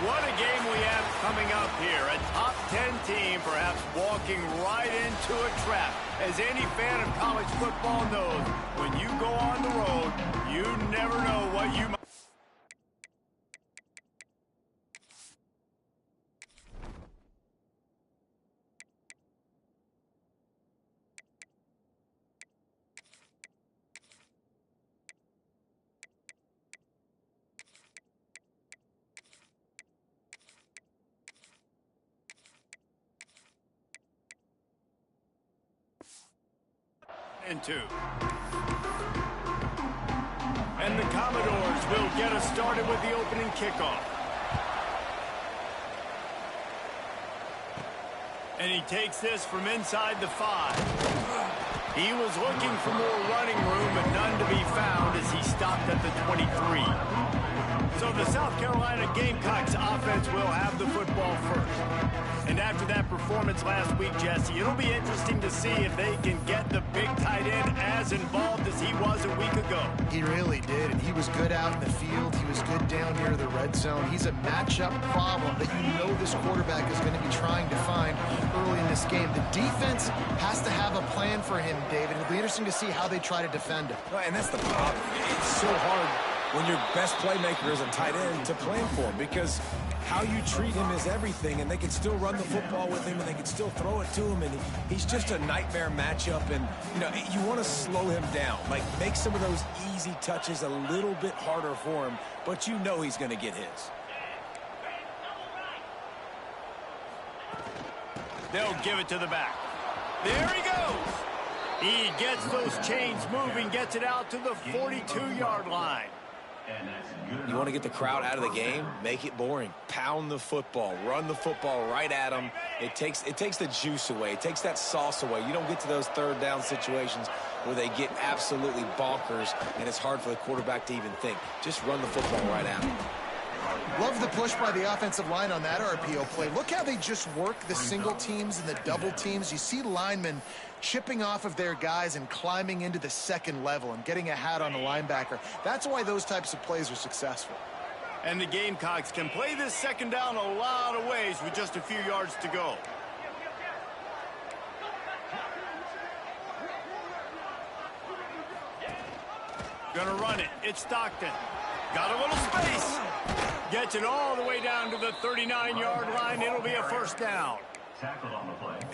What a game we have coming up here. A top 10 team perhaps walking right into a trap. As any fan of college football knows, when you go on the road, you never know what you might. And two. And the Commodores will get us started with the opening kickoff. And he takes this from inside the 5. He was looking for more running room, but none to be found as he stopped at the 23. So the South Carolina Gamecocks offense will have the football first. And after that performance last week, Jesse, it'll be interesting to see if they can get the big tight end as involved as he was a week ago. He really did, and he was good out in the field. He was good down near the red zone. He's a matchup problem that you know this quarterback is going to be trying to find early in this game. The defense has to have a plan for him, David. It'll be interesting to see how they try to defend him. Right, and that's the problem. It's so hard when your best playmaker is a tight end to plan for him, because how you treat him is everything, and they can still run the football with him, and they can still throw it to him, and he's just a nightmare matchup. And, you know, you want to slow him down, like make some of those easy touches a little bit harder for him, but you know he's going to get his. They'll give it to the back. There he goes. He gets those chains moving, gets it out to the 42-yard line. You want to get the crowd out of the game? Make it boring. Pound the football. Run the football right at them. It takes the juice away. It takes that sauce away. You don't get to those third down situations where they get absolutely bonkers, and it's hard for the quarterback to even think. Just run the football right at them. Love the push by the offensive line on that RPO play. Look how they just work the single teams and the double teams. You see linemen chipping off of their guys and climbing into the second level and getting a hat on the linebacker. That's why those types of plays are successful. And the Gamecocks can play this second down a lot of ways with just a few yards to go. Gonna run it. It's Stockton. Got a little space. Gets it all the way down to the 39-yard line. It'll be a first down.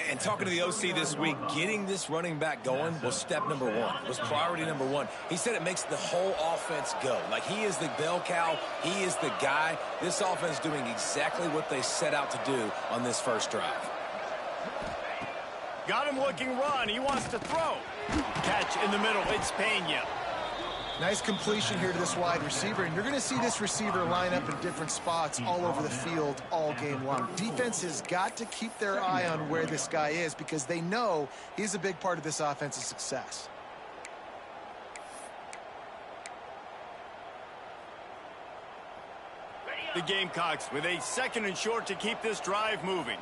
And talking to the OC this week, getting this running back going was step number one, was priority number one. He said it makes the whole offense go. Like, he is the bell cow. He is the guy. This offense doing exactly what they set out to do on this first drive. Got him looking run. He wants to throw. Catch in the middle. It's Pena. Nice completion here to this wide receiver, and you're going to see this receiver line up in different spots all over the field all game long. Defense has got to keep their eye on where this guy is because they know he's a big part of this offense's success. The Gamecocks with a second and short to keep this drive moving.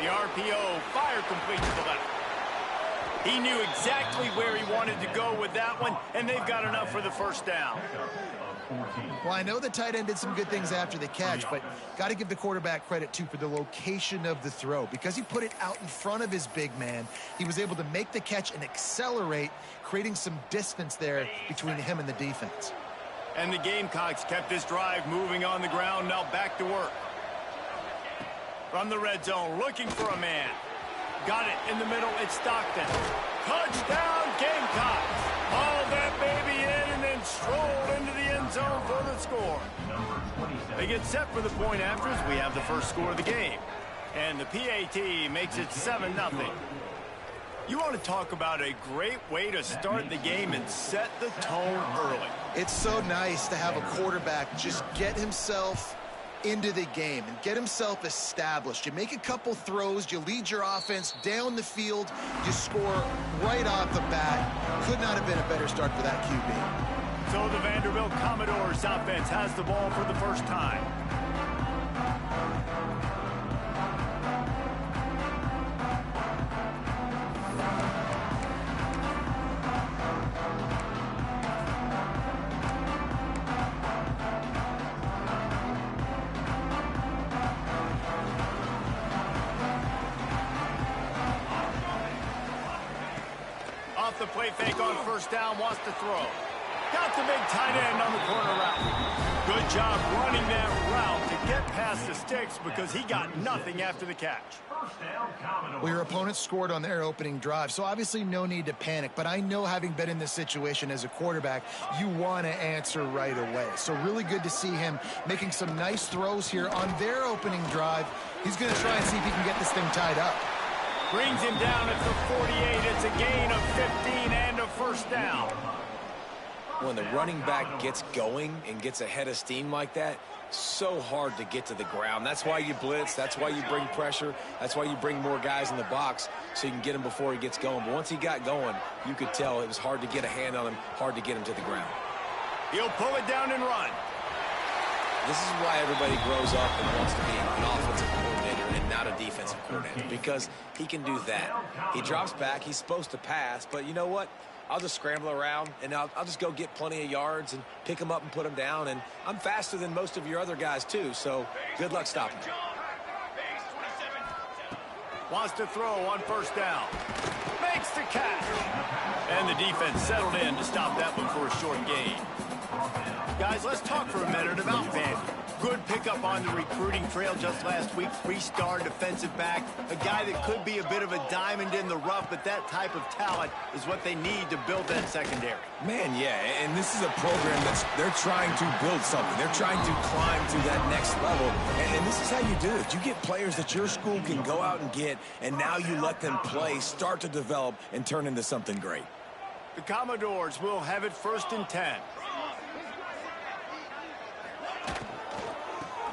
The RPO, fire complete to the left. He knew exactly where he wanted to go with that one, and they've got enough for the first down. Well, I know the tight end did some good things after the catch, but got to give the quarterback credit, too, for the location of the throw. Because he put it out in front of his big man, he was able to make the catch and accelerate, creating some distance there between him and the defense. And the Gamecocks kept this drive moving on the ground, now back to work. From the red zone, looking for a man. Got it in the middle, it's Stockton. Touchdown, Gamecocks! Hauled that baby in and then strolled into the end zone for the score. They get set for the point afters. We have the first score of the game. And the PAT makes it 7-0. You want to talk about a great way to start the game and set the tone early. It's so nice to have a quarterback just get himself into the game and get himself established. You make a couple throws, you lead your offense down the field, you score right off the bat. Could not have been a better start for that QB. So the Vanderbilt Commodores offense has the ball for the first time. off the play fake on first down, wants to throw. Got the big tight end on the corner route. Good job running that route to get past the sticks because he got nothing after the catch. Well, your opponent scored on their opening drive, so obviously no need to panic. But I know, having been in this situation as a quarterback, you want to answer right away. So really good to see him making some nice throws here on their opening drive. He's going to try and see if he can get this thing tied up. Brings him down at the 48. It's a gain of 15 and a first down. When the running back gets going and gets ahead of steam like that, so hard to get to the ground. That's why you blitz. That's why you bring pressure. That's why you bring more guys in the box so you can get him before he gets going. But once he got going, you could tell it was hard to get a hand on him, hard to get him to the ground. He'll pull it down and run. This is why everybody grows up and wants to be an offensive coordinator and not a defensive coordinator, because he can do that. He drops back. He's supposed to pass, but you know what? I'll just scramble around, and I'll just go get plenty of yards and pick them up and put them down. And I'm faster than most of your other guys, too, so good luck stopping me. Wants to throw on first down. Makes the catch. And the defense settled in to stop that one for a short gain. Guys, let's talk for a minute about Vandy. Good pickup on the recruiting trail just last week. 3-star defensive back. A guy that could be a bit of a diamond in the rough, but that type of talent is what they need to build that secondary. Man, yeah, and this is a program they're trying to build something. They're trying to climb to that next level, and this is how you do it. You get players that your school can go out and get, and now you let them play, start to develop, and turn into something great. The Commodores will have it 1st and 10.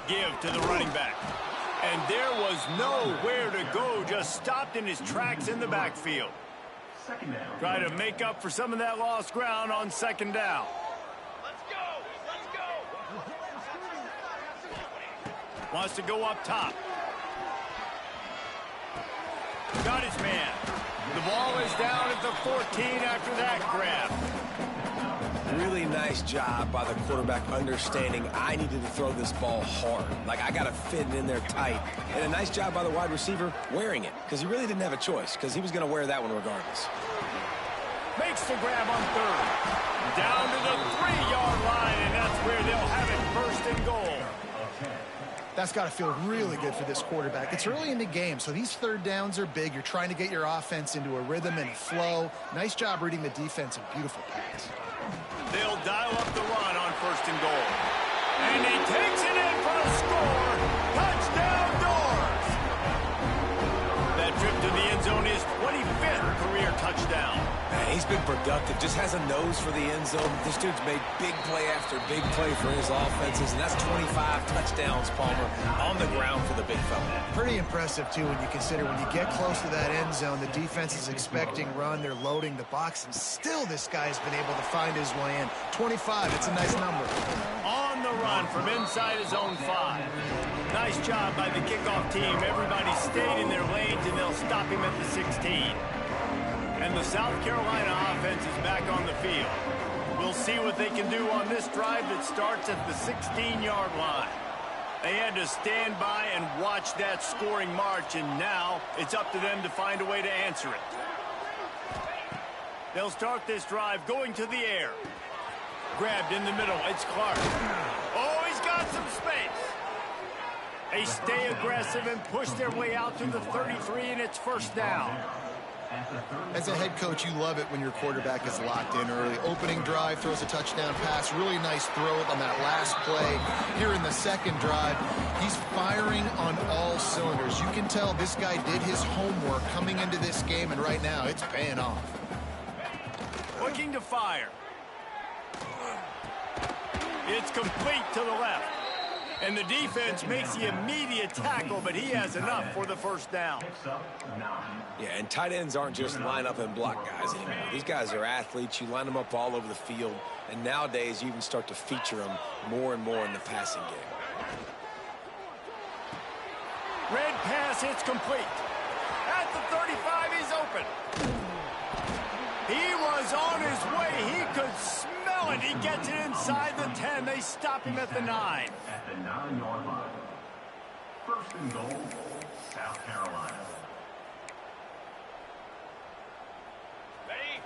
Give to the running back. And there was nowhere to go, just stopped in his tracks in the backfield. Try to make up for some of that lost ground on 2nd down. Let's go! Wants to go up top. Got his man. The ball is down at the 14 after that grab. Really nice job by the quarterback understanding I needed to throw this ball hard. Like, I got to fit it in there tight. And a nice job by the wide receiver wearing it, because he really didn't have a choice, because he was going to wear that one regardless. Makes the grab on 3rd. Down to the 3-yard line, and that's where they'll have it 1st and goal. That's got to feel really good for this quarterback. It's early in the game, so these 3rd downs are big. You're trying to get your offense into a rhythm and flow. Nice job reading the defense and beautiful pass. They'll dial up the run on 1st and goal. And he takes it in for a score. Touchdown, Doors! That trip to the end zone is 25th career touchdown. Man, he's been productive, just has a nose for the end zone. This dude's made big play after big play for his offenses, and that's 25 touchdowns, Palmer, on the ground for the big fella. Pretty impressive, too, when you consider when you get close to that end zone, the defense is expecting run, they're loading the box, and still this guy's been able to find his way in. 25, it's a nice number. On the run from inside his own 5. Nice job by the kickoff team. Everybody stayed in their lanes, and they'll stop him at the 16. And the South Carolina offense is back on the field. We'll see what they can do on this drive that starts at the 16-yard line. They had to stand by and watch that scoring march, and now it's up to them to find a way to answer it. They'll start this drive going to the air. Grabbed in the middle. It's Clark. Oh, he's got some space. They stay aggressive and push their way out to the 33, and it's 1st down. As a head coach, you love it when your quarterback is locked in early. Opening drive, throws a touchdown pass. Really nice throw on that last play. Here in the 2nd drive, he's firing on all cylinders. You can tell this guy did his homework coming into this game, and right now it's paying off. Looking to fire. It's complete to the left. And the defense makes the immediate tackle, but he has enough for the 1st down. Yeah, and tight ends aren't just line up and block guys anymore. These guys are athletes. You line them up all over the field, and nowadays you even start to feature them more and more in the passing game. Red pass hits complete. At the 35, he's open. He was on his way. He could smell it. He gets it inside the 10. They stop him at the 9. At the 9-yard line. 1st and goal, South Carolina. Ready?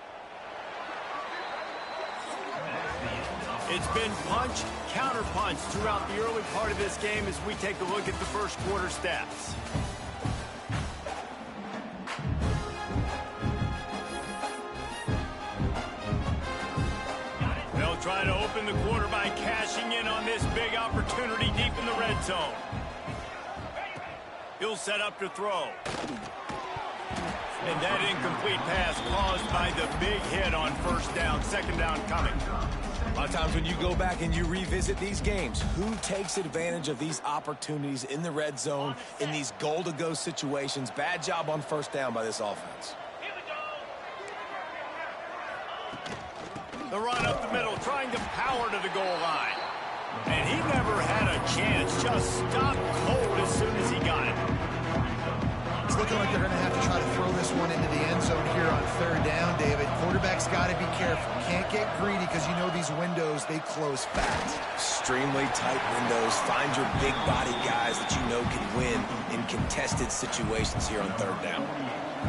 It's been punch, counter-punch throughout the early part of this game as we take a look at the first quarter stats. They'll try to open the quarter by cashing in on this big opportunity deep in the red zone. He'll set up to throw. And that incomplete pass caused by the big hit on first down, second down coming. A lot of times when you go back and you revisit these games, who takes advantage of these opportunities in the red zone, in these goal-to-go situations? Bad job on first down by this offense. The run up the middle, trying to power to the goal line. And he never had a chance, just stopped cold as soon as he got it. It's looking like they're going to have to try to throw this one into the end zone here on third down, David. Quarterback's got to be careful. Can't get greedy because you know these windows, they close fast. Extremely tight windows. Find your big body guys that you know can win in contested situations here on third down.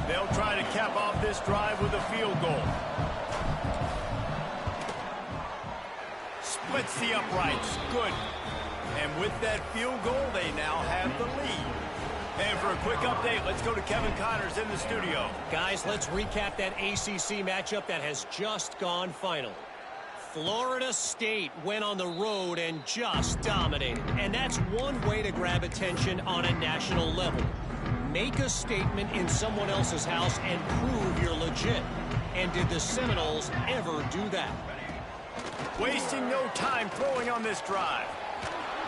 They'll try to cap off this drive with a field goal. Splits the uprights. Good. And with that field goal, they now have the lead. And for a quick update, let's go to Kevin Connors in the studio. Guys, let's recap that ACC matchup that has just gone final. Florida State went on the road and just dominated. And that's one way to grab attention on a national level. Make a statement in someone else's house and prove you're legit. And did the Seminoles ever do that? Wasting no time throwing on this drive.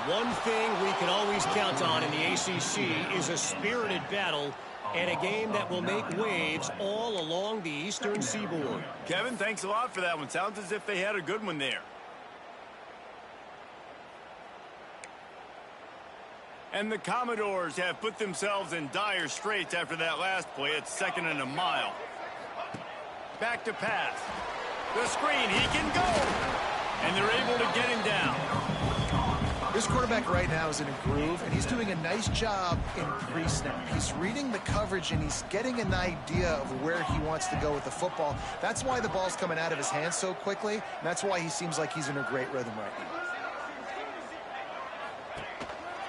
One thing we can always count on in the ACC is a spirited battle and a game that will make waves all along the Eastern Seaboard. Kevin, thanks a lot for that one. Sounds as if they had a good one there. And the Commodores have put themselves in dire straits after that last play. It's second and a mile. Back to pass. The screen, he can go. And they're able to get him down. This quarterback right now is in a groove, and he's doing a nice job in pre-snap. He's reading the coverage, and he's getting an idea of where he wants to go with the football. That's why the ball's coming out of his hands so quickly, and that's why he seems like he's in a great rhythm right now.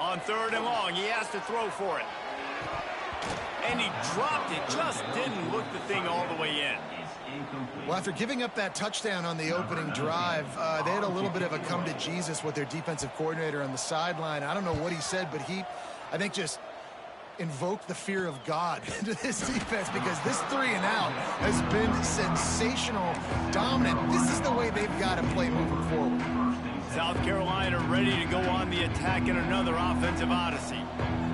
On third and long, he has to throw for it. And he dropped it, just didn't look the thing all the way in. Well, after giving up that touchdown on the opening drive, they had a little bit of a come to Jesus with their defensive coordinator on the sideline. I don't know what he said, but he, I think, just invoked the fear of God into this defense because this 3 and out has been sensational, dominant. This is the way they've got to play moving forward. South Carolina ready to go on the attack in another offensive odyssey.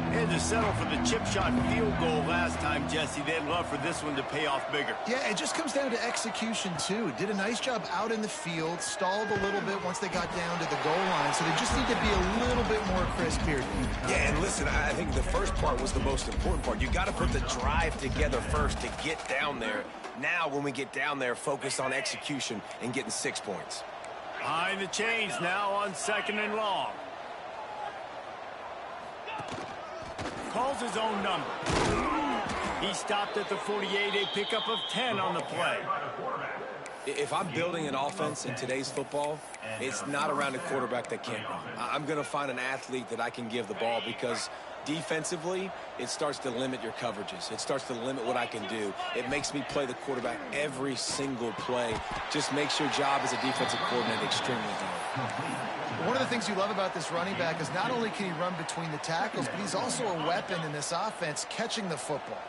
Had to settle for the chip shot field goal last time, Jesse. They'd love for this one to pay off bigger. Yeah, it just comes down to execution, too. Did a nice job out in the field, stalled a little bit once they got down to the goal line, so they just need to be a little bit more crisp here. Yeah, and listen, I think the first part was the most important part. You got to put the drive together first to get down there. Now, when we get down there, focus on execution and getting 6 points. Behind the chains now on second and long. Calls his own number. He stopped at the 48, a pickup of 10 on the play. If I'm building an offense in today's football, it's not around a quarterback that can't run. I'm going to find an athlete that I can give the ball because defensively, it starts to limit your coverages. It starts to limit what I can do. It makes me play the quarterback every single play. Just makes your job as a defensive coordinator extremely hard. One of the things you love about this running back is not only can he run between the tackles, but he's also a weapon in this offense, catching the football.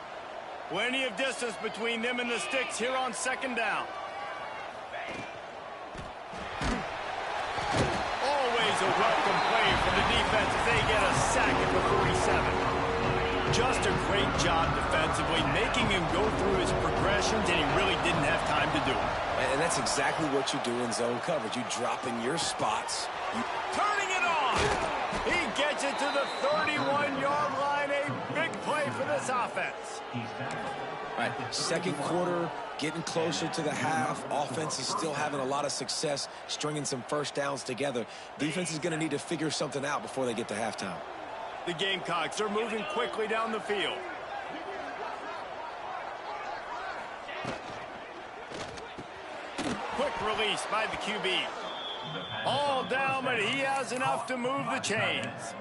Plenty of distance between them and the sticks here on second down. Always a welcome play for the defense as they get a sack at the 47. Just a great job defensively, making him go through his progressions, and he really didn't have time to do it. And that's exactly what you do in zone coverage. You drop in your spots. Turning it on. He gets it to the 31-yard line. A big play for this offense. All right, second quarter, getting closer to the half. Offense is still having a lot of success stringing some first downs together. Defense is going to need to figure something out before they get to halftime. The Gamecocks are moving quickly down the field. Quick release by the QB. All down, but he has enough to move the chains.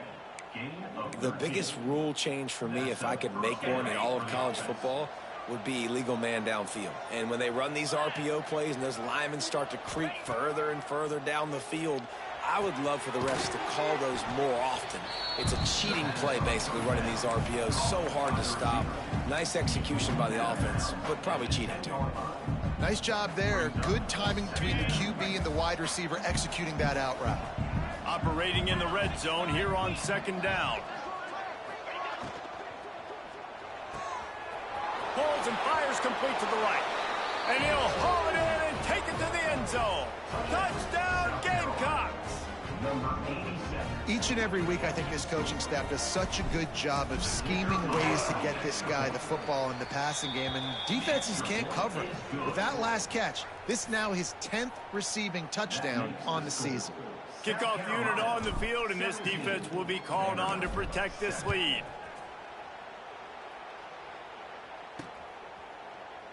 The biggest rule change for me, if I could make one in all of college football, would be illegal man downfield. And when they run these RPO plays and those linemen start to creep further and further down the field, I would love for the refs to call those more often. It's a cheating play, basically, running these RPOs. So hard to stop. Nice execution by the offense, but probably cheating, too. Nice job there. Good timing between the QB and the wide receiver executing that out route. Operating in the red zone here on second down. Pulls and fires complete to the right. And he'll haul it in and take it to the end zone. Touchdown, Gamecocks! Each and every week, I think this coaching staff does such a good job of scheming ways to get this guy the football in the passing game, and defenses can't cover it. With that last catch, this now his 10th receiving touchdown on the season. Kickoff unit on the field, and this defense will be called on to protect this lead.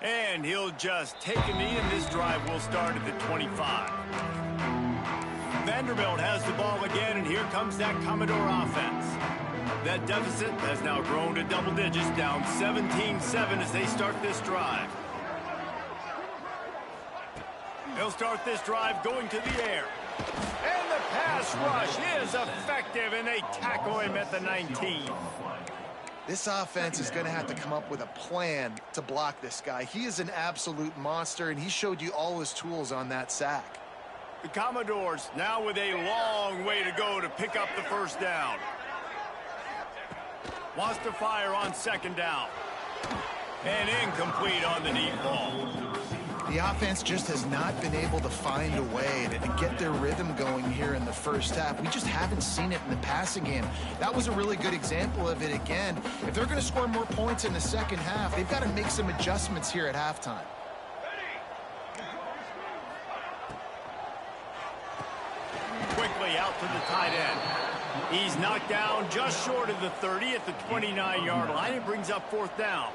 And he'll just take a knee, and this drive will start at the 25. Vanderbilt has the ball again, and here comes that Commodore offense. That deficit has now grown to double digits, down 17-7 as they start this drive. They'll start this drive going to the air. And the pass rush is effective, and they tackle him at the 19. This offense is going to have to come up with a plan to block this guy. He is an absolute monster, and he showed you all his tools on that sack. The Commodores now with a long way to go to pick up the first down. Wants to fire on second down. And incomplete on the deep ball. The offense just has not been able to find a way to get their rhythm going here in the first half. We just haven't seen it in the passing game. That was a really good example of it again. If they're going to score more points in the second half, they've got to make some adjustments here at halftime. Quickly out to the tight end. He's knocked down just short of the 30 at the 29-yard line. It brings up fourth down.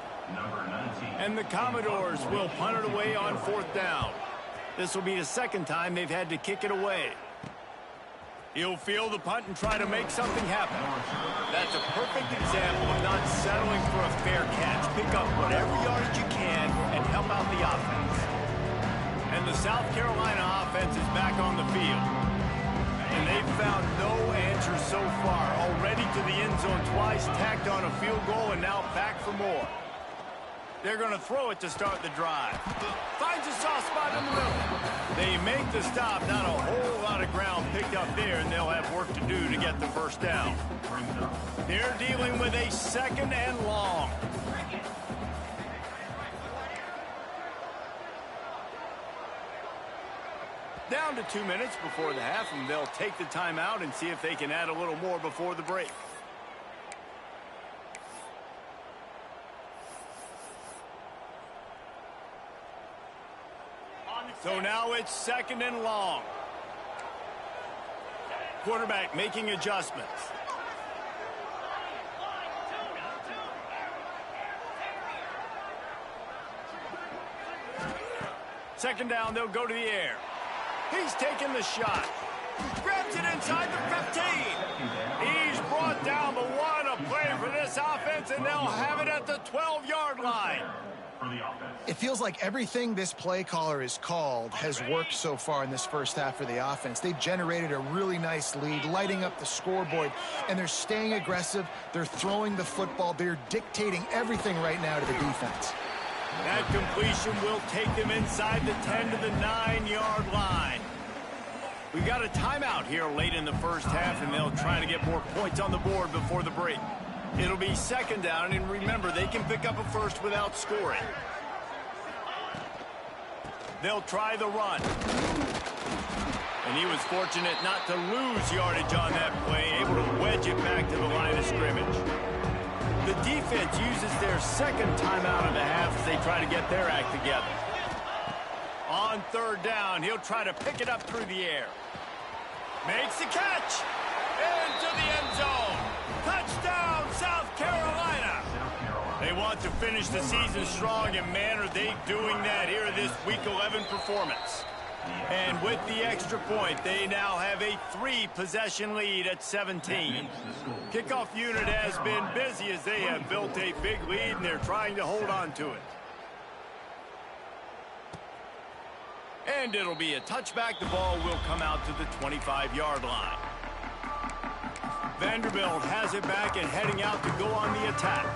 And the Commodores will punt it away on fourth down. This will be the second time they've had to kick it away. He'll field the punt and try to make something happen. That's a perfect example of not settling for a fair catch. Pick up whatever yardage you can and help out the offense. And the South Carolina offense is back on the field. And they've found no answer so far. Already to the end zone twice, tacked on a field goal, and now back for more. They're going to throw it to start the drive. Finds a soft spot in the middle. They make the stop. Not a whole lot of ground picked up there, and they'll have work to do to get the first down. They're dealing with a second and long. Down to 2 minutes before the half, and they'll take the timeout and see if they can add a little more before the break. So now it's second and long. Quarterback making adjustments. Second down, they'll go to the air. He's taking the shot. Grabs it inside the 15. He's brought down, but what a play for this offense, and they'll have it at the 12-yard line. It feels like everything this play caller has called has worked so far in this first half for the offense. They've generated a really nice lead, lighting up the scoreboard, and they're staying aggressive. They're throwing the football. They're dictating everything right now to the defense. That completion will take them inside the 10 to the 9-yard line. We've got a timeout here late in the first half, and they'll try to get more points on the board before the break. It'll be second down, and remember, they can pick up a first without scoring. They'll try the run. And he was fortunate not to lose yardage on that play, able to wedge it back to the line of scrimmage. The defense uses their second timeout of the half as they try to get their act together. On third down, he'll try to pick it up through the air. Makes the catch. Into the end zone. Touchdown, South Carolina. They want to finish the season strong, and man, are they doing that here in this Week 11 performance. And with the extra point, they now have a 3-possession lead at 17. Kickoff unit has been busy as they have built a big lead, and they're trying to hold on to it. And it'll be a touchback. The ball will come out to the 25-yard line. Vanderbilt has it back and heading out to go on the attack.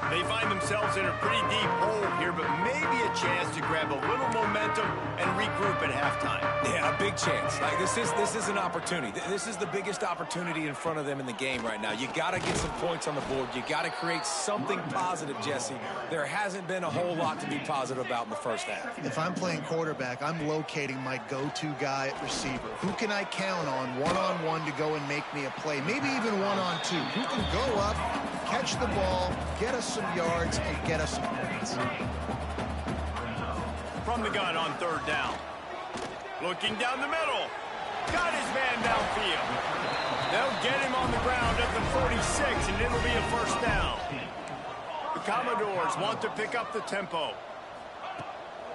They find themselves in a pretty deep hole here, but maybe a chance to grab a little momentum and regroup at halftime. Yeah, a big chance. Like this is an opportunity. This is the biggest opportunity in front of them in the game right now. You got to get some points on the board. You got to create something positive, Jesse. There hasn't been a whole lot to be positive about in the first half. If I'm playing quarterback, I'm locating my go-to guy at receiver. Who can I count on one-on-one to go and make me a play? Maybe even one-on-two. Who can go up, catch the ball, get us some yards, and get us some points. From the gun on third down. Looking down the middle. Got his man downfield. They'll get him on the ground at the 46, and it'll be a first down. The Commodores want to pick up the tempo.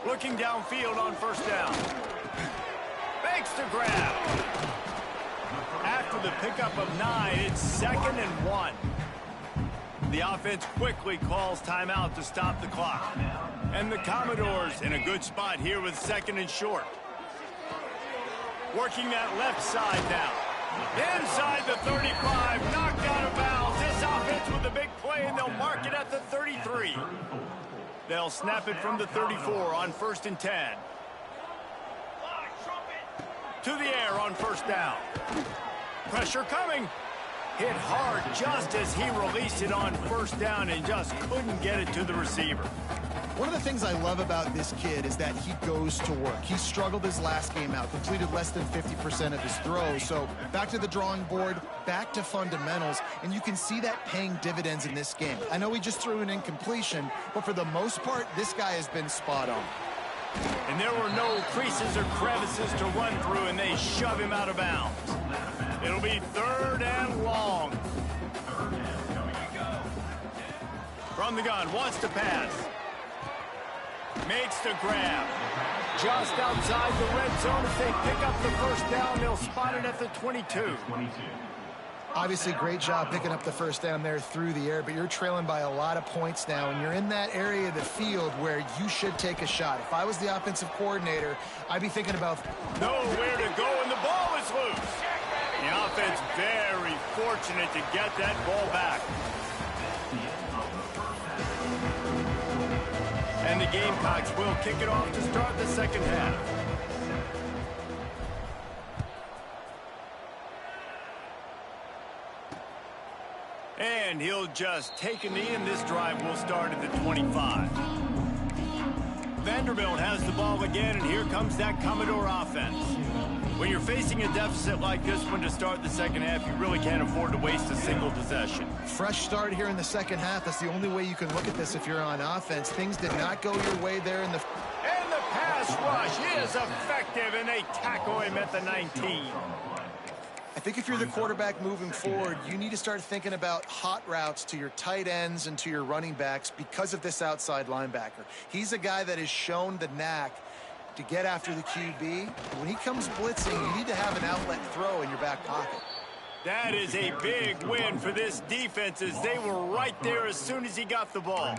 Looking downfield on first down. Makes the grab. After the pickup of 9, it's 2nd and 1. The offense quickly calls timeout to stop the clock. And the Commodores in a good spot here with 2nd and short. Working that left side now. Inside the 35, knocked out of bounds. This offense with a big play, and they'll mark it at the 33. They'll snap it from the 34 on 1st and 10. To the air on first down. Pressure coming. Hit hard just as he released it on first down and just couldn't get it to the receiver. One of the things I love about this kid is that he goes to work. He struggled his last game out, completed less than 50% of his throws. So back to the drawing board, back to fundamentals, and you can see that paying dividends in this game. I know he just threw an incompletion, but for the most part, this guy has been spot on. And there were no creases or crevices to run through, and they shove him out of bounds. It'll be 3rd and long. From the gun, wants to pass. Makes the grab. Just outside the red zone. If they pick up the first down, they'll spot it at the 22. Obviously, great job picking up the first down there through the air, but you're trailing by a lot of points now, and you're in that area of the field where you should take a shot. If I was the offensive coordinator, I'd be thinking about nowhere to go, and the ball is loose. The offense very fortunate to get that ball back. And the Gamecocks will kick it off to start the second half. And he'll just take a knee, and this drive will start at the 25. Vanderbilt has the ball again, and here comes that Commodore offense. When you're facing a deficit like this one to start the second half, you really can't afford to waste a single possession. Fresh start here in the second half. That's the only way you can look at this if you're on offense. Things did not go your way there in the... And the pass rush is effective, and they tackle him at the 19. I think if you're the quarterback moving forward, you need to start thinking about hot routes to your tight ends and to your running backs because of this outside linebacker. He's a guy that has shown the knack to get after the QB. When he comes blitzing, you need to have an outlet throw in your back pocket. That is a big win for this defense, as they were right there as soon as he got the ball.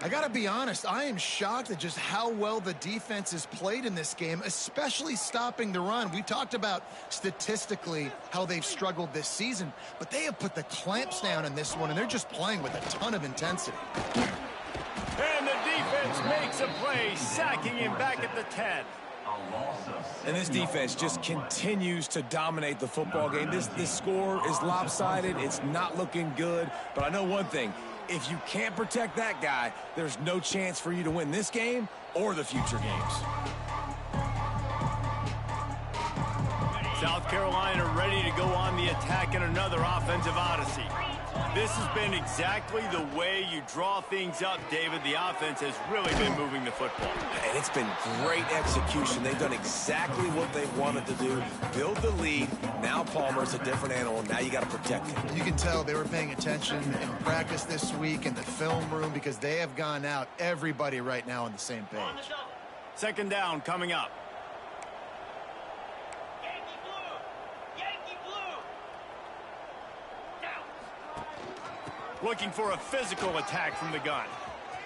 I got to be honest, I am shocked at just how well the defense has played in this game, especially stopping the run. We talked about statistically how they've struggled this season, but they have put the clamps down in this one, and they're just playing with a ton of intensity. And the defense makes a play, sacking him back at the 10. And this defense just continues to dominate the football game. This score is lopsided. It's not looking good. But I know one thing. If you can't protect that guy, there's no chance for you to win this game or the future games. South Carolina ready to go on the attack in another offensive odyssey. This has been exactly the way you draw things up, David. The offense has really been moving the football. And it's been great execution. They've done exactly what they wanted to do. Build the lead. Now Palmer's a different animal. Now you got to protect him. You can tell they were paying attention in practice this week in the film room because they have gone out, everybody right now on the same page. Second down coming up. Looking for a physical attack from the gun.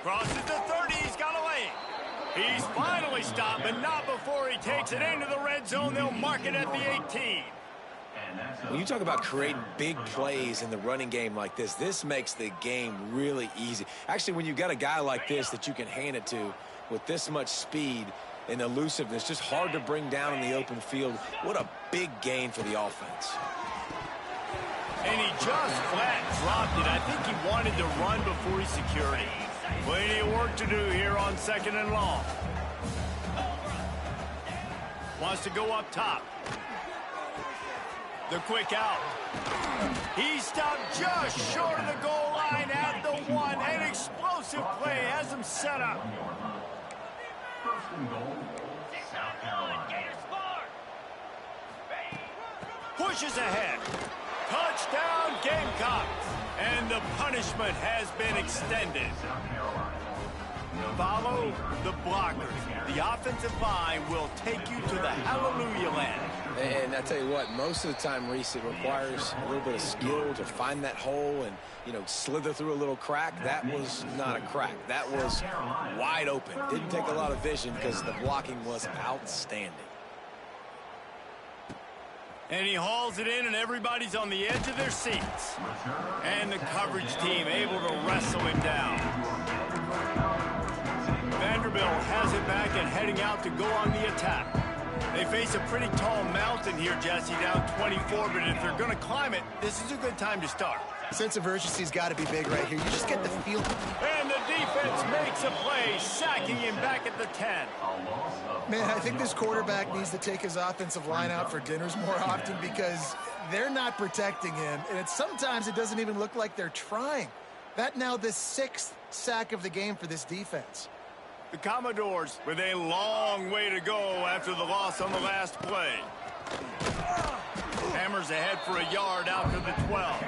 Crosses the 30, he's got a lane. He's finally stopped, but not before he takes it into the red zone. They'll mark it at the 18. When you talk about creating big plays in the running game like this makes the game really easy. Actually, when you've got a guy like this that you can hand it to with this much speed and elusiveness, just hard to bring down in the open field. What a big gain for the offense. And he just flat dropped it. I think he wanted to run before he secured it. Plenty of work to do here on 2nd and long. Wants to go up top. The quick out. He stopped just short of the goal line at the 1. An explosive play has him set up. First and goal, South Carolina. Pushes ahead. Touchdown, Gamecocks. And the punishment has been extended. Follow the blockers. The offensive line will take you to the hallelujah land. And I tell you what, most of the time, Reese, it requires a little bit of skill to find that hole and, you know, slither through a little crack. That was not a crack. That was wide open. Didn't take a lot of vision because the blocking was outstanding. And he hauls it in, and everybody's on the edge of their seats. And the coverage team able to wrestle him down. Vanderbilt has it back and heading out to go on the attack. They face a pretty tall mountain here, Jesse, down 24, but if they're going to climb it, this is a good time to start. Sense of urgency's got to be big right here. You just get the feel. And the defense makes a play, sacking him back at the 10. Man, I think this quarterback needs to take his offensive line out for dinners more often because they're not protecting him, and sometimes it doesn't even look like they're trying. That now the 6th sack of the game for this defense. The Commodores with a long way to go after the loss on the last play. Hammers ahead for a yard out to the 12.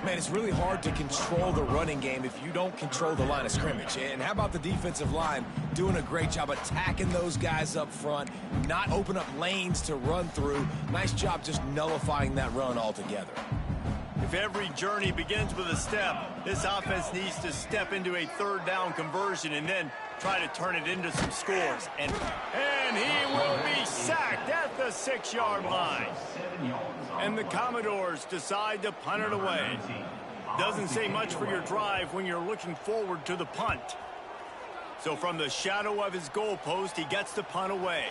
Man, it's really hard to control the running game if you don't control the line of scrimmage. And how about the defensive line doing a great job attacking those guys up front, not open up lanes to run through. Nice job just nullifying that run altogether. If every journey begins with a step, this offense needs to step into a 3rd down conversion and then try to turn it into some scores. And he will be sacked at the 6-yard line. And the Commodores decide to punt it away. Doesn't say much for your drive when you're looking forward to the punt. So from the shadow of his goalpost, he gets the punt away.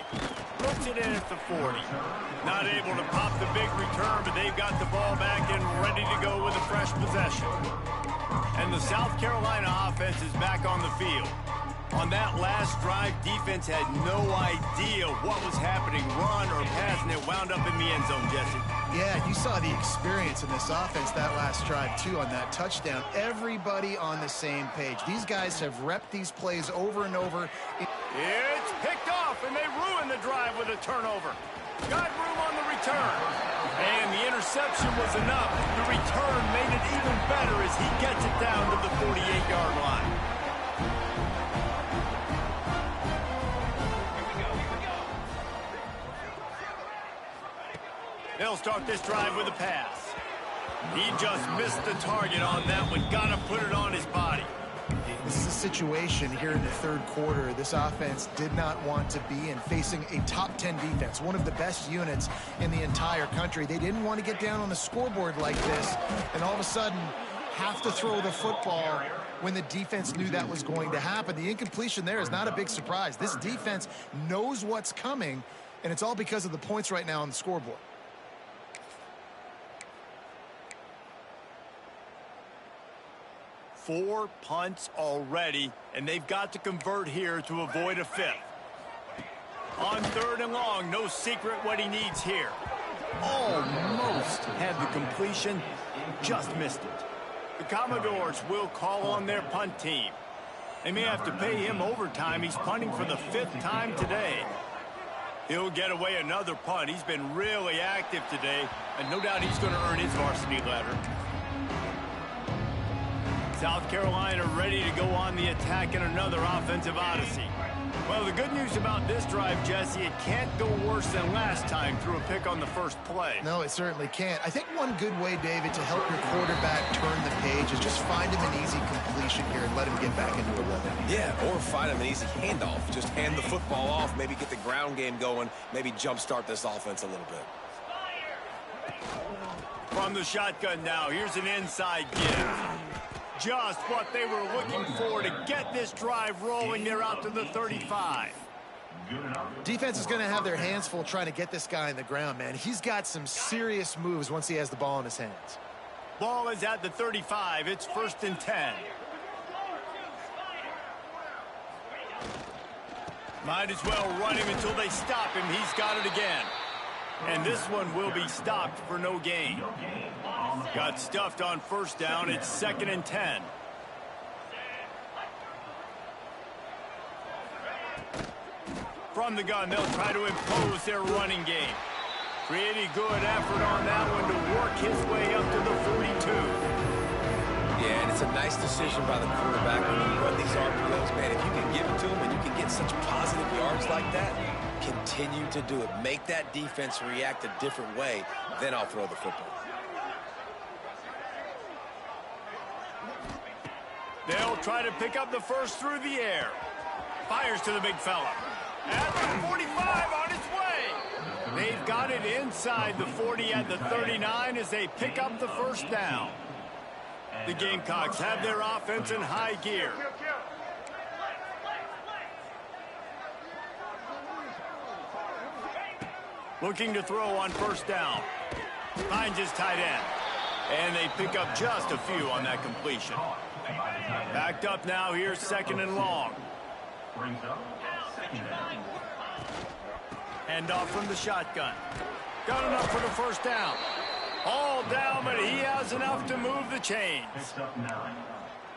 Puts it in at the 40. Not able to pop the big return, but they've got the ball back and ready to go with a fresh possession. And the South Carolina offense is back on the field. On that last drive, defense had no idea what was happening, run or pass, and it wound up in the end zone, Jesse. Yeah, you saw the experience in this offense that last drive, too, on that touchdown. Everybody on the same page. These guys have repped these plays over and over. It's picked off, and they ruin the drive with a turnover. Got room on the return. And the interception was enough. The return made it even better as he gets it down to the 48-yard line. They'll start this drive with a pass. He just missed the target on that one. Got to put it on his body. This is a situation here in the 3rd quarter this offense did not want to be in, facing a top 10 defense, one of the best units in the entire country. They didn't want to get down on the scoreboard like this and all of a sudden have to throw the football when the defense knew that was going to happen. The incompletion there is not a big surprise. This defense knows what's coming, and it's all because of the points right now on the scoreboard. Four punts already, and they've got to convert here to avoid a 5th. On 3rd and long, no secret what he needs here. Almost had the completion, just missed it. The Commodores will call on their punt team. They may have to pay him overtime. He's punting for the 5th time today. He'll get away another punt. He's been really active today, and no doubt he's going to earn his varsity letter. South Carolina ready to go on the attack in another offensive odyssey. Well, the good news about this drive, Jesse, it can't go worse than last time through a pick on the first play. No, it certainly can't. I think one good way, David, to help your quarterback turn the page is just find him an easy completion here and let him get back into a rhythm. Yeah, or find him an easy handoff. Just hand the football off, maybe get the ground game going, maybe jumpstart this offense a little bit. From the shotgun now, here's an inside give. Just what they were looking for to get this drive rolling. They're out to the 35. Defense is going to have their hands full trying to get this guy on the ground, man. He's got some serious moves once he has the ball in his hands. Ball is at the 35. It's 1st and 10. Might as well run him until they stop him. He's got it again. And this one will be stopped for no gain. Got stuffed on 1st down. It's 2nd and 10. From the gun, they'll try to impose their running game. Pretty good effort on that one to work his way up to the 42. Yeah, and it's a nice decision by the quarterback when you run these RPOs. Man, if you can give it to him and you can get such positive yards like that, continue to do it. Make that defense react a different way, then I'll throw the football. They'll try to pick up the first through the air. Fires to the big fella. At the 45 on its way. They've got it inside the 40 at the 39 as they pick up the 1st down. The Gamecocks have their offense in high gear. Looking to throw on 1st down. Finds his tight end. And they pick up just a few on that completion. Backed up now, here's 2nd and long. Hand off from the shotgun. Got enough for the 1st down. All down, but he has enough to move the chains.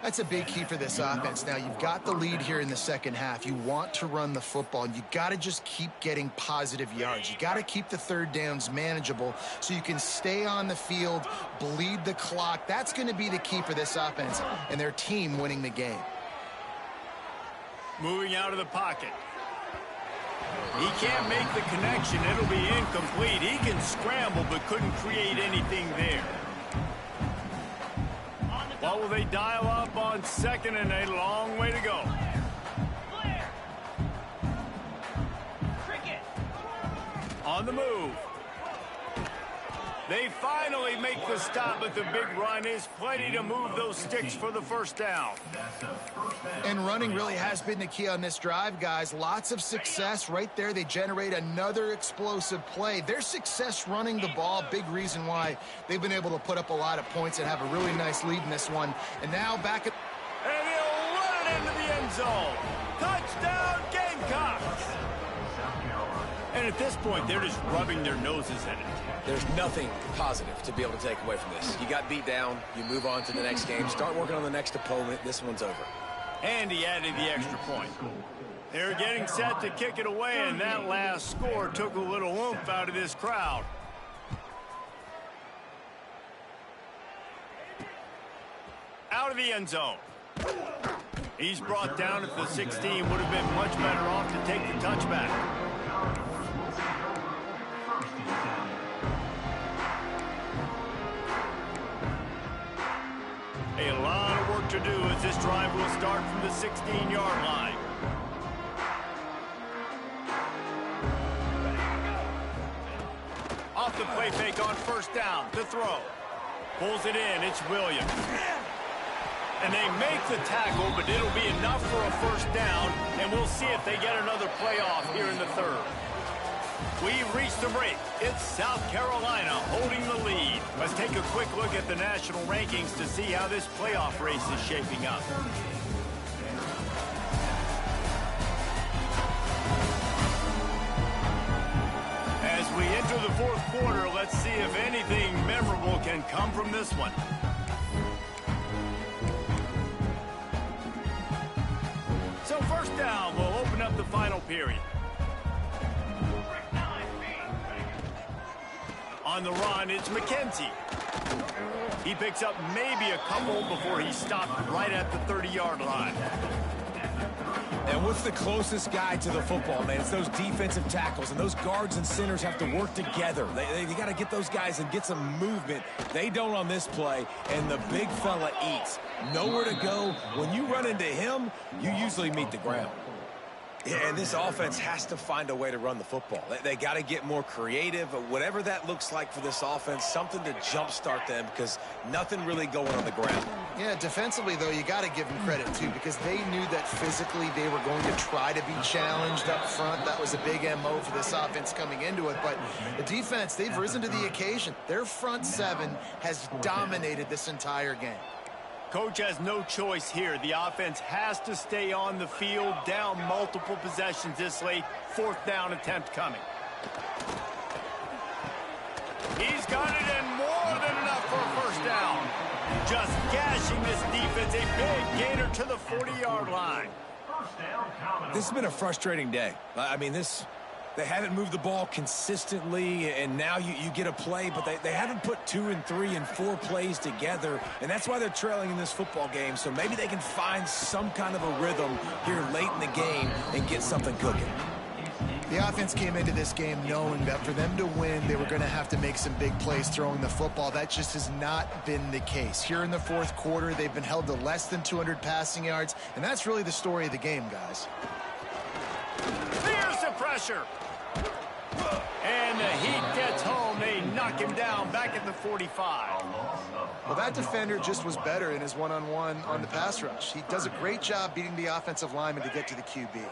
That's a big key for this offense. Now, you've got the lead here in the second half. You want to run the football, and you got to just keep getting positive yards. You got to keep the 3rd downs manageable so you can stay on the field, bleed the clock. That's going to be the key for this offense and their team winning the game. Moving out of the pocket. He can't make the connection. It'll be incomplete. He can scramble but couldn't create anything there. What will they dial up on 2nd and a long way to go? On the move. They finally make the stop, but the big run is plenty to move those sticks for the 1st down. And running really has been the key on this drive, guys. Lots of success right there. They generate another explosive play. Their success running the ball, big reason why they've been able to put up a lot of points and have a really nice lead in this one. And now back at... And he'll run it into the end zone. Touchdown, Gamecocks! And at this point, they're just rubbing their noses in it. There's nothing positive to be able to take away from this. You got beat down, you move on to the next game, start working on the next opponent. This one's over. And he added the extra point. They're getting set to kick it away, and that last score took a little oomph out of this crowd. Out of the end zone. He's brought down at the 16. Would have been much better off to take the touchback. A lot of work to do as this drive will start from the 16-yard line. Off the play fake on 1st down. The throw. Pulls it in. It's Williams. And they make the tackle, but it'll be enough for a 1st down, and we'll see if they get another playoff here in the 3rd. We've reached the break. It's South Carolina holding the lead. Let's take a quick look at the national rankings to see how this playoff race is shaping up. As we enter the 4th quarter, let's see if anything memorable can come from this one. So 1st down will open up the final period. On the run, it's McKenzie. He picks up maybe a couple before he's stopped right at the 30-yard line. And what's the closest guy to the football, man? It's those defensive tackles, and those guards and centers have to work together. They got to get those guys and get some movement. They don't on this play, and the big fella eats. Nowhere to go. When you run into him, you usually meet the ground. Yeah, and this offense has to find a way to run the football. They got to get more creative, whatever that looks like for this offense, something to jumpstart them because nothing really going on the ground. Yeah, defensively, though, you got to give them credit, too, because they knew that physically they were going to try to be challenged up front. That was a big MO for this offense coming into it. But the defense, they've risen to the occasion. Their front seven has dominated this entire game. Coach has no choice here. The offense has to stay on the field, down multiple possessions this late. Fourth down attempt coming. He's got it, and more than enough for a first down. Just gashing this defense, a big gainer to the 40-yard line. This has been a frustrating day. I mean, they haven't moved the ball consistently, and now you get a play, but they haven't put 2 and 3 and 4 plays together, and that's why they're trailing in this football game. So maybe they can find some kind of a rhythm here late in the game and get something cooking. The offense came into this game knowing that for them to win, they were going to have to make some big plays throwing the football. That just has not been the case. Here in the fourth quarter, they've been held to less than 200 passing yards, and that's really the story of the game, guys. Here's the pressure. And the Heat gets home. They knock him down back at the 45. Well, that defender just was better in his one-on-one on the pass rush. He does a great job beating the offensive lineman to get to the QB.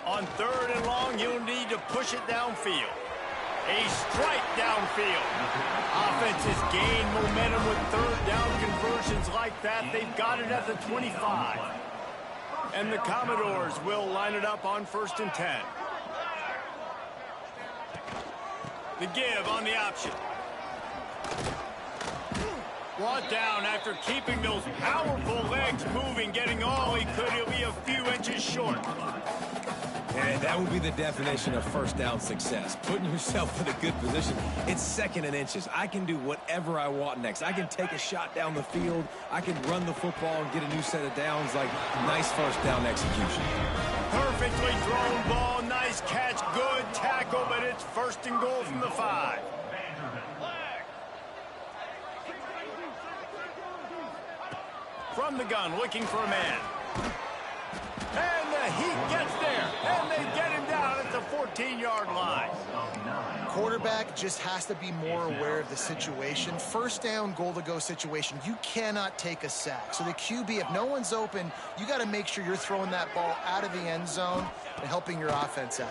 On third and long, you'll need to push it downfield. A strike downfield. Offense has gained momentum with third down conversions like that. They've got it at the 25. And the Commodores will line it up on 1st and 10. The give on the option. Brought down after keeping those powerful legs moving, getting all he could. He'll be a few inches short. And that would be the definition of first down success. Putting yourself in a good position. It's 2nd and inches. I can do whatever I want next. I can take a shot down the field. I can run the football and get a new set of downs. Like, nice first down execution. Perfectly thrown ball. Nice catch. Good tackle, but it's 1st and goal from the 5. From the gun, looking for a man. And the Heat gets there, and they get him down at the 14-yard line. Quarterback just has to be more aware of the situation. First down, goal-to-go situation. You cannot take a sack. So the QB, if no one's open, you got to make sure you're throwing that ball out of the end zone and helping your offense out.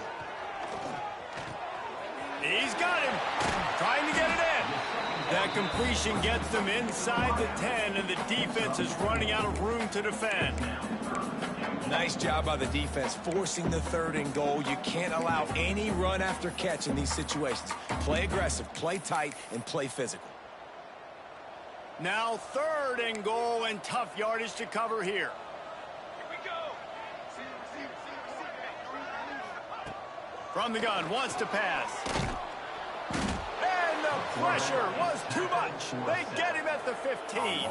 He's got him, trying to get it in. That completion gets them inside the 10, and the defense is running out of room to defend. Nice job by the defense forcing the 3rd and goal. You can't allow any run after catch in these situations. Play aggressive, play tight, and play physical. Now 3rd and goal, and tough yardage to cover here. Here we go. From the gun, wants to pass. And the pressure was too much. They get him at the 15.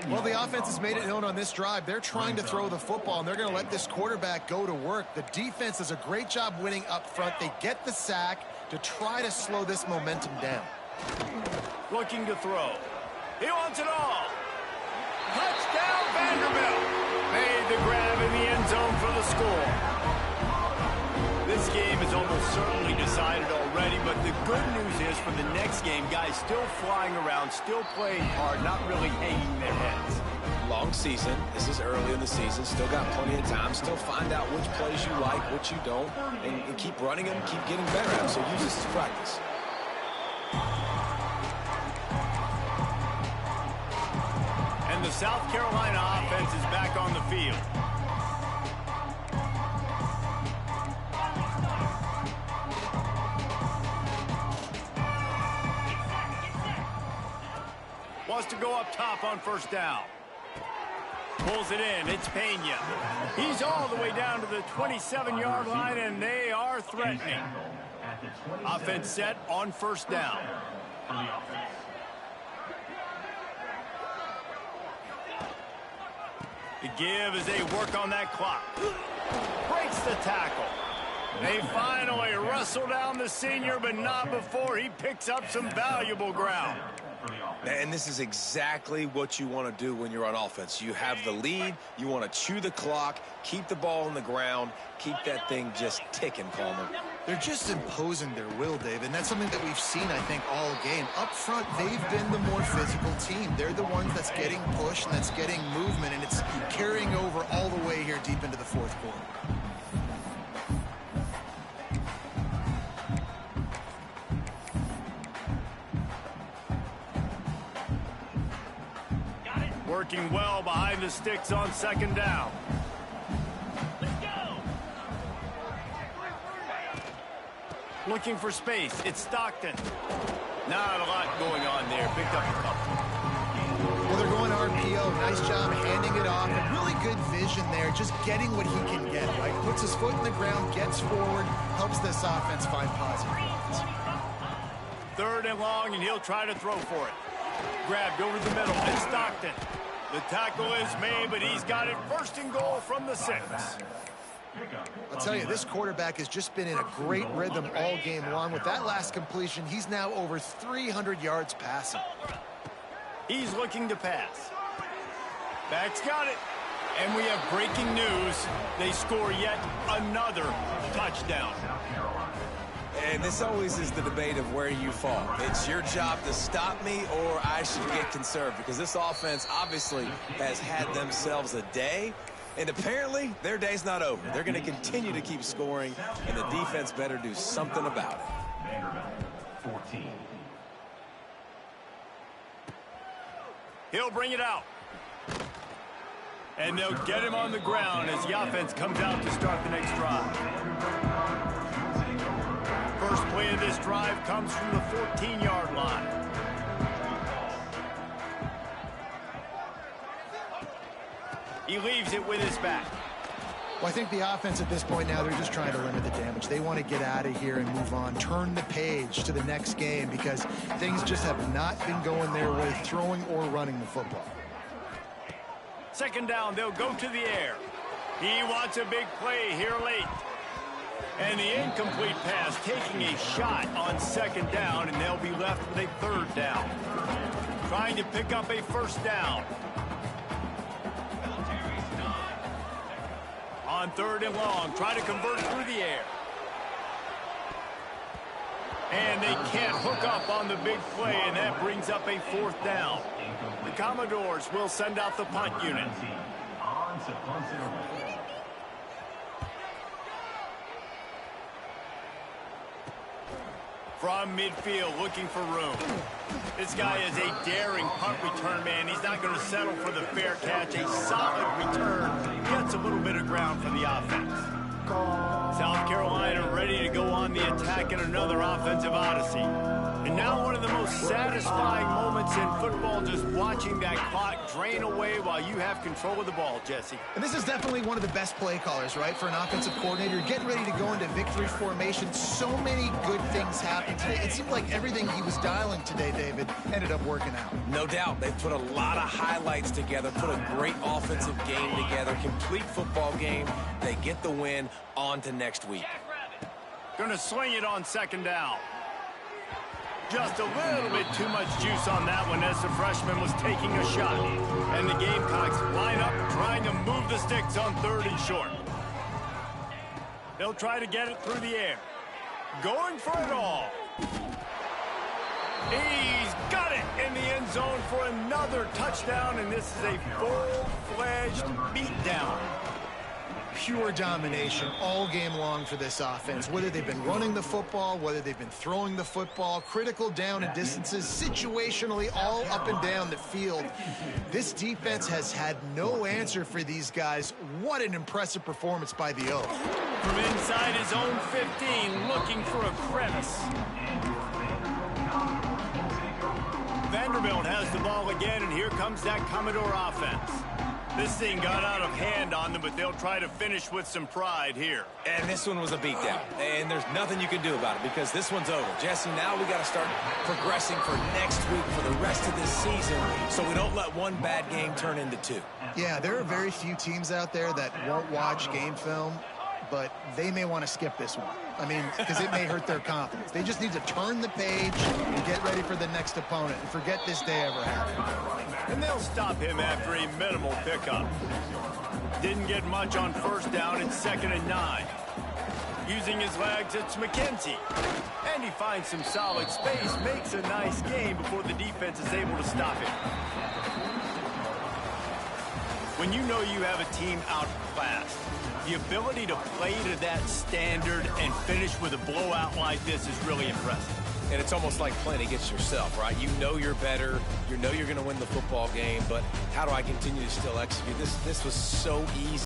Well, the offense has made it known on this drive. They're trying to throw the football, and they're going to let this quarterback go to work. The defense does a great job winning up front. They get the sack to try to slow this momentum down. Looking to throw. He wants it all. Touchdown, Vanderbilt. Made the grab in the end zone for the score. This game is almost certainly decided already, but the good news is for the next game, guys still flying around, still playing hard, not really hanging their heads. Long season. This is early in the season. Still got plenty of time. Still find out which plays you like, which you don't, and keep running them, keep getting better at them. So use this as practice. And the South Carolina offense is back on the field. Wants to go up top on 1st down. Pulls it in. It's Pena. He's all the way down to the 27-yard line, and they are threatening. Offense set on 1st down. The give as they work on that clock. Breaks the tackle. They finally wrestle down the senior, but not before he picks up some valuable ground. And this is exactly what you want to do when you're on offense. You have the lead. You want to chew the clock, keep the ball on the ground, keep that thing just ticking, Palmer. They're just imposing their will, David, and that's something that we've seen, I think, all game. Up front, they've been the more physical team. They're the ones that's getting pushed and that's getting movement, and it's carrying over all the way here deep into the fourth quarter. Working well behind the sticks on second down. Looking for space. It's Stockton. Not a lot going on there. Picked up a couple. Well, they're going RPO. Nice job handing it off. And really good vision there. Just getting what he can get, right? Puts his foot in the ground, gets forward, helps this offense find positive points. Third and long, and he'll try to throw for it. Grabbed over the middle. It's Stockton. The tackle is made, but he's got it first and goal from the 6. I'll tell you, this quarterback has just been in a great rhythm all game long. With that last completion, he's now over 300 yards passing. He's looking to pass. Back's got it. And we have breaking news. They score yet another touchdown. And this always is the debate of where you fall. It's your job to stop me or I should get conserved, because this offense obviously has had themselves a day, and apparently their day's not over. They're going to continue to keep scoring, and the defense better do something about it. Vanderbilt, 14. He'll bring it out. And they'll get him on the ground as the offense comes out to start the next drive. First play of this drive comes from the 14-yard line. He leaves it with his back. Well, I think the offense at this point now, they're just trying to limit the damage. They want to get out of here and move on, turn the page to the next game, because things just have not been going their way, throwing or running the football. Second down, they'll go to the air. He wants a big play here late. And the incomplete pass taking a shot on second down, and they'll be left with a third down. Trying to pick up a first down. On third and long, try to convert through the air. And they can't hook up on the big play, and that brings up a fourth down. The Commodores will send out the punt unit. From midfield, looking for room. This guy is a daring punt return man. He's not going to settle for the fair catch. A solid return. Gets a little bit of ground for the offense. South Carolina ready to go on the attack in another offensive odyssey. And now one of the most satisfying moments in football, just watching that clock drain away while you have control of the ball, Jesse. And this is definitely one of the best play callers, right, for an offensive coordinator. Getting ready to go into victory formation. So many good things happened today. It seemed like everything he was dialing today, David, ended up working out. No doubt. They've put a lot of highlights together, put a great offensive game together, complete football game. They get the win. On to next week. Gonna swing it on second down. Just a little bit too much juice on that one as the freshman was taking a shot. And the Gamecocks line up trying to move the sticks on third and short. They'll try to get it through the air. Going for it all. He's got it in the end zone for another touchdown, and this is a full-fledged beatdown. Pure domination all game long for this offense. Whether they've been running the football, whether they've been throwing the football, critical down and distances, situationally all up and down the field. This defense has had no answer for these guys. What an impressive performance by the Oak. From inside his own 15, looking for a crevice. Vanderbilt has the ball again, and here comes that Commodore offense. This thing got out of hand on them, but they'll try to finish with some pride here. And this one was a beatdown. And there's nothing you can do about it because this one's over. Jesse, now we got to start progressing for next week for the rest of this season so we don't let one bad game turn into two. Yeah, there are very few teams out there that won't watch game film, but they may want to skip this one. I mean, because it may hurt their confidence. They just need to turn the page and get ready for the next opponent and forget this day ever happened. And they'll stop him after a minimal pickup. Didn't get much on first down. It's 2nd and 9. Using his legs, it's McKenzie. And he finds some solid space, makes a nice game before the defense is able to stop him. When you know you have a team outclassed, the ability to play to that standard and finish with a blowout like this is really impressive. And it's almost like playing against yourself, right? You know you're better. You know you're going to win the football game, but how do I continue to still execute? This was so easy.